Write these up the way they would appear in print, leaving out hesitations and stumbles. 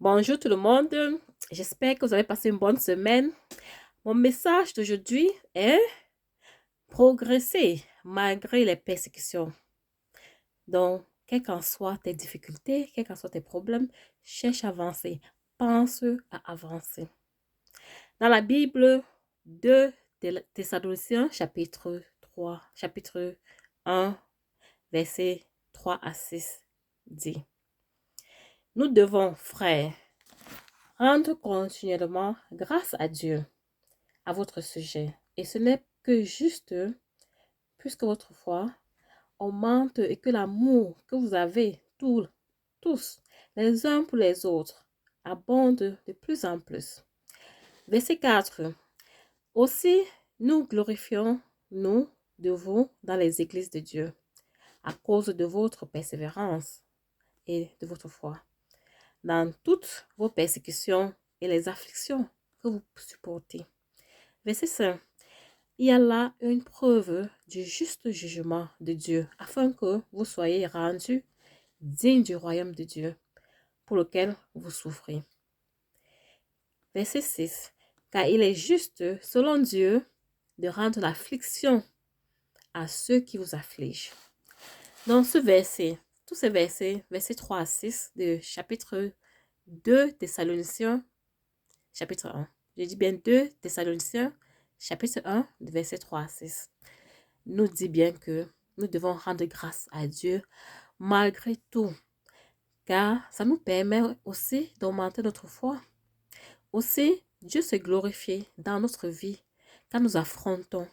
Bonjour tout le monde, j'espère que vous avez passé une bonne semaine. Mon message d'aujourd'hui est progresser malgré les persécutions. Donc, quelles qu'en soient tes difficultés, quels qu'en soient tes problèmes, cherche à avancer, pense à avancer. Dans la Bible, 2 Thessaloniciens, chapitre 1, versets 3 à 6 dit: Nous devons, frères, rendre continuellement grâce à Dieu à votre sujet. Et ce n'est que juste, puisque votre foi augmente et que l'amour que vous avez tous, les uns pour les autres, abonde de plus en plus. Verset 4. Aussi, nous glorifions, nous, de vous dans les églises de Dieu, à cause de votre persévérance et de votre foi, dans toutes vos persécutions et les afflictions que vous supportez. Verset 5. Il y a là une preuve du juste jugement de Dieu, afin que vous soyez rendus dignes du royaume de Dieu, pour lequel vous souffrez. Verset 6. Car il est juste, selon Dieu, de rendre l'affliction à ceux qui vous affligent. Dans ce verset, tous ces versets 3 à 6 de chapitre 2 Thessaloniciens, chapitre 1. Je dis bien 2 Thessaloniciens, chapitre 1, verset 3 à 6. Nous dit bien que nous devons rendre grâce à Dieu malgré tout, car ça nous permet aussi d'augmenter notre foi. Aussi, Dieu se glorifie dans notre vie quand nous affrontons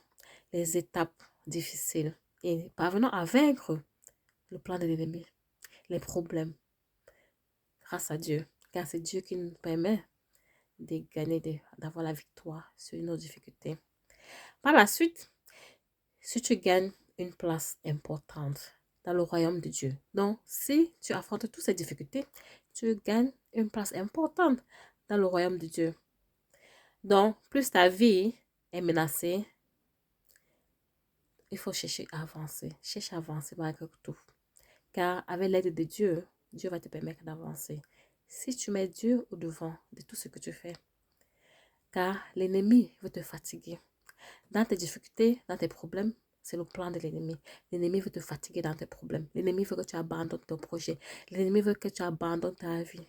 les étapes difficiles et parvenons à vaincre le plan de l'ennemi, les problèmes, grâce à Dieu, car c'est Dieu qui nous permet de gagner, d'avoir la victoire sur nos difficultés. Par la suite, si tu gagnes une place importante dans le royaume de Dieu. Donc, si tu affrontes toutes ces difficultés, tu gagnes une place importante dans le royaume de Dieu. Donc, plus ta vie est menacée, il faut chercher à avancer. Cherche à avancer malgré tout. Car avec l'aide de Dieu, Dieu va te permettre d'avancer. Si tu mets Dieu au devant de tout ce que tu fais, car l'ennemi veut te fatiguer. Dans tes difficultés, dans tes problèmes, c'est le plan de l'ennemi. L'ennemi veut te fatiguer dans tes problèmes. L'ennemi veut que tu abandonnes ton projet. L'ennemi veut que tu abandonnes ta vie.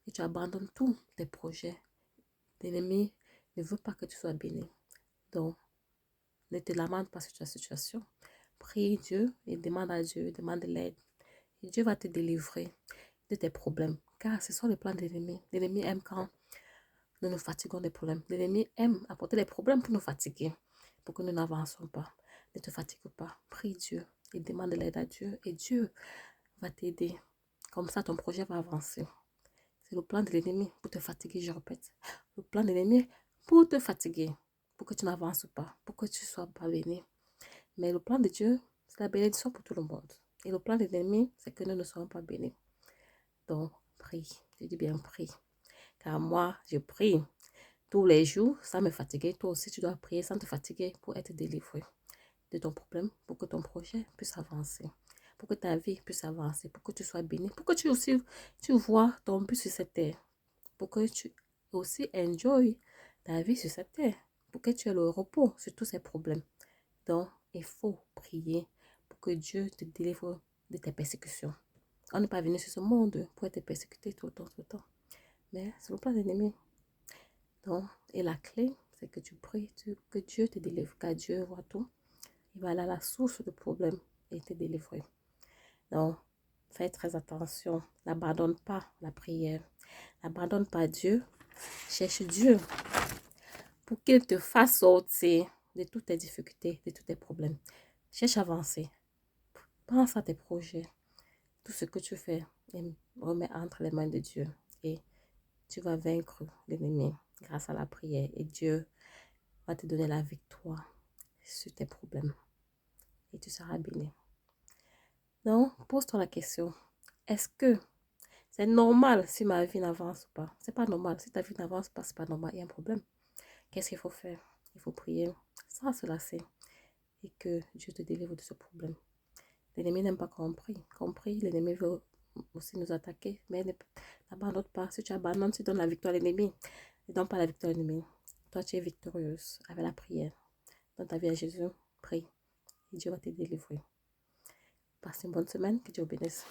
Que tu abandonnes tous tes projets. L'ennemi ne veut pas que tu sois béni. Donc, ne te lamente pas sur ta situation. Prie Dieu et demande à Dieu, demande de l'aide. Et Dieu va te délivrer de tes problèmes. Car ce sont les plans de l'ennemi. L'ennemi aime quand nous nous fatiguons des problèmes. L'ennemi aime apporter des problèmes pour nous fatiguer, pour que nous n'avançons pas. Ne te fatigue pas. Prie Dieu et demande l'aide à Dieu. Et Dieu va t'aider. Comme ça, ton projet va avancer. C'est le plan de l'ennemi pour te fatiguer, je répète. Le plan de l'ennemi pour te fatiguer, pour que tu n'avances pas, pour que tu ne sois pas béni. Mais le plan de Dieu, c'est la bénédiction pour tout le monde. Et le plan de l'ennemi, c'est que nous ne serons pas bénis. Donc, prie. Je dis bien prie. Car moi, je prie tous les jours sans me fatiguer. Toi aussi, tu dois prier sans te fatiguer pour être délivré de ton problème, pour que ton projet puisse avancer, pour que ta vie puisse avancer, pour que tu sois béni, pour que tu aussi, tu vois ton but sur cette terre, pour que tu aussi enjoy ta vie sur cette terre, pour que tu aies le repos sur tous ces problèmes. Donc, il faut prier pour que Dieu te délivre de tes persécutions. On n'est pas venu sur ce monde pour être persécuté tout le temps. Mais c'est le plan de l'ennemi. Donc, et la clé, c'est que tu pries, que Dieu te délivre, car Dieu voit tout. Il va aller à la source du problème et te délivrer. Donc, fais très attention. N'abandonne pas la prière. N'abandonne pas Dieu. Cherche Dieu pour qu'il te fasse sortir de toutes tes difficultés, de tous tes problèmes. Cherche à avancer. Pense à tes projets. Tout ce que tu fais, et remets entre les mains de Dieu. Et tu vas vaincre l'ennemi grâce à la prière. Et Dieu va te donner la victoire sur tes problèmes. Et tu seras béni. Donc, pose-toi la question. Est-ce que c'est normal si ma vie n'avance pas? C'est pas normal. Si ta vie n'avance pas, c'est pas normal. Il y a un problème. Qu'est-ce qu'il faut faire? Il faut prier sans se lasser et que Dieu te délivre de ce problème. L'ennemi n'aime pas qu'on prie. Qu'on prie, l'ennemi veut aussi nous attaquer, mais n'abandonne pas. Si tu abandonnes, tu donnes la victoire à l'ennemi. Ne donne pas la victoire à l'ennemi. Toi, tu es victorieuse avec la prière. Dans ta vie à Jésus, prie. Et Dieu va te délivrer. Passe une bonne semaine. Que Dieu bénisse.